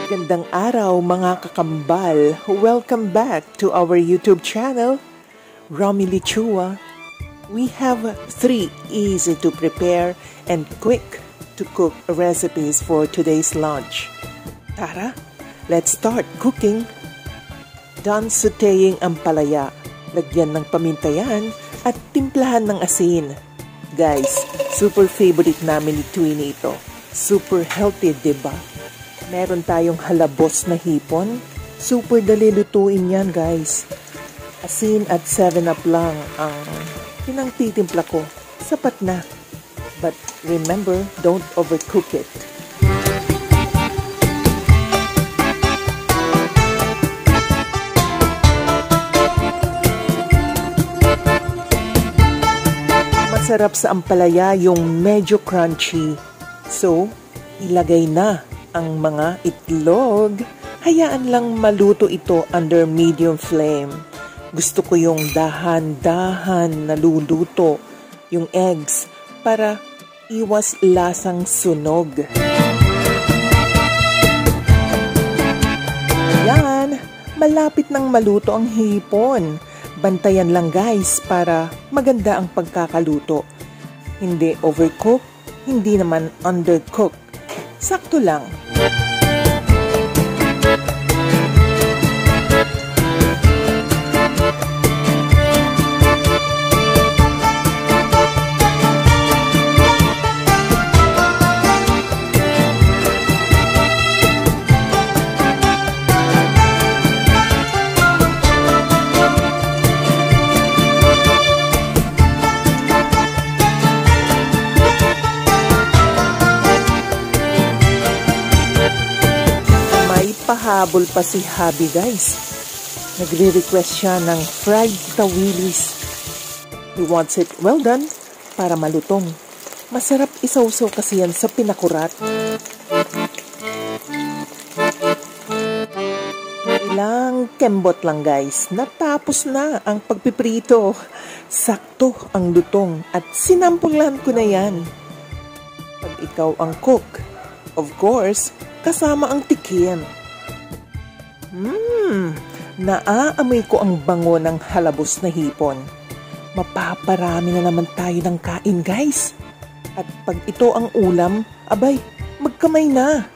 Magandang araw mga kakambal. Welcome back to our YouTube channel, Romily Chua. We have 3 easy to prepare and quick to cook recipes for today's lunch. Tara, let's start cooking. Done sautéing ang palaya. Lagyan ng paminta yan at timplahan ng asin. Guys, super favorite namin ni Twinnie ito. Super healthy, diba? Meron tayong halabos na hipon. Super dali lutuin yan, guys. Asin at 7-Up lang ang pinangtitimpla ko. Sapat na. But remember, don't overcook it. Masarap sa ampalaya yung medyo crunchy. So, ilagay na ang mga itlog. Hayaan lang maluto ito under medium flame. Gusto ko yung dahan-dahan na luluto yung eggs para iwas lasang sunog. Yan, malapit nang maluto ang hipon. Bantayan lang guys para maganda ang pagkakaluto. Hindi overcook, hindi naman undercook. Sakto lang. Pahabol pa si Habi guys. Nagre-request siya ng fried tawilis. He wants it well done para malutong. Masarap isawsaw kasi yan sa pinakurat. Ilang kembot lang guys. Natapos na ang pagpiprito. Sakto ang lutong at sinampulan ko na yan. Pag ikaw ang cook, of course, kasama ang tikim. Naaamoy ko ang bango ng halabos na hipon. Mapaparami na naman tayo ng kain guys. At pag ito ang ulam, abay, magkamay na.